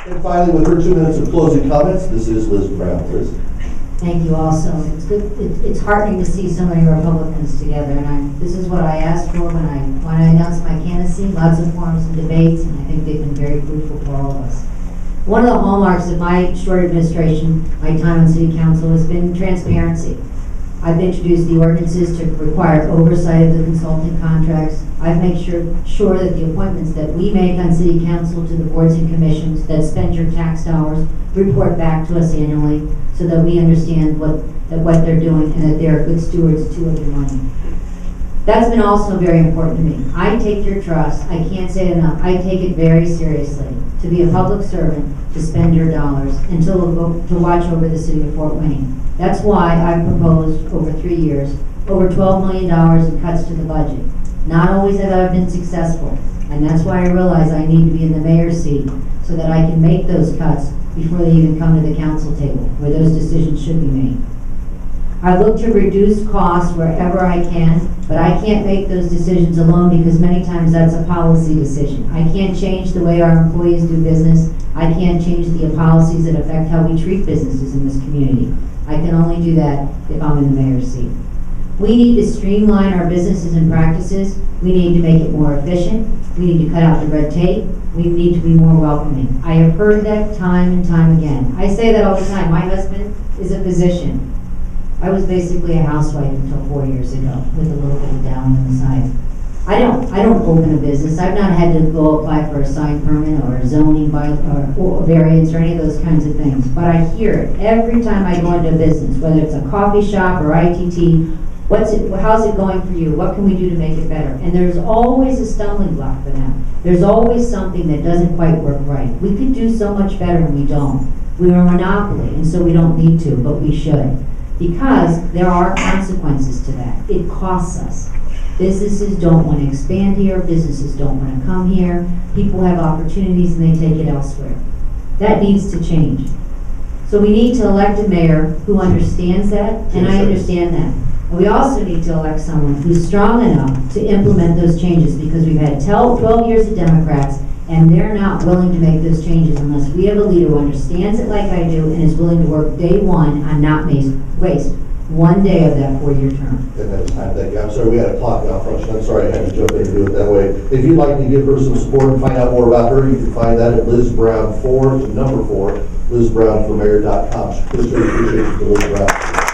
And finally, with her 2 minutes of closing comments, this is Liz Brown. Liz. Thank you also. It's good. It's heartening to see so many Republicans together, and this is what I asked for when I announced my candidacy. Lots of forums and debates, and I think they've been very fruitful for all of us. One of the hallmarks of my short administration, my time on City Council, has been transparency. I've introduced the ordinances to require oversight of the consulting contracts. I've made sure that the appointments that we make on City Council to the boards and commissions that spend your tax dollars report back to us annually so that we understand what they're doing and that they're good stewards too of your money. That's been also very important to me. I take your trust. I can't say it enough. I take it very seriously to be a public servant, to spend your dollars, and to watch over the city of Fort Wayne. That's why I've proposed over 3 years, over $12 million in cuts to the budget. Not always have I been successful, and that's why I realize I need to be in the mayor's seat so that I can make those cuts before they even come to the council table, where those decisions should be made. I look to reduce costs wherever I can, but I can't make those decisions alone because many times that's a policy decision. I can't change the way our employees do business. I can't change the policies that affect how we treat businesses in this community. I can only do that if I'm in the mayor's seat. We need to streamline our businesses and practices. We need to make it more efficient. We need to cut out the red tape. We need to be more welcoming. I have heard that time and time again. I say that all the time. My husband is a physician. I was basically a housewife until 4 years ago with a little bit of down on the side. I don't open a business. I've not had to go apply for a sign permit or a zoning or variance or any of those kinds of things. But I hear it every time I go into a business, whether it's a coffee shop or ITT. How's it going for you? What can we do to make it better? And there's always a stumbling block for them. There's always something that doesn't quite work right. We could do so much better and we don't. We're a monopoly, and so we don't need to, but we should. Because there are consequences to that. It costs us. Businesses don't want to expand here. Businesses don't want to come here. People have opportunities and they take it elsewhere. That needs to change. So we need to elect a mayor who understands that, and I understand that. And we also need to elect someone who's strong enough to implement those changes, because we've had 12 years of Democrats and they're not willing to make those changes unless we have a leader who understands it like I do and is willing to work day one on not waste 1 day of that 4-year term. And that is time. Thank you. I'm sorry, we had a clock malfunction. I'm sorry I had to jump in and do it that way. If you'd like to give her some support and find out more about her, you can find that at Liz Brown 4, number 4, LizBrownForMayor.com. Appreciate you, Liz Brown.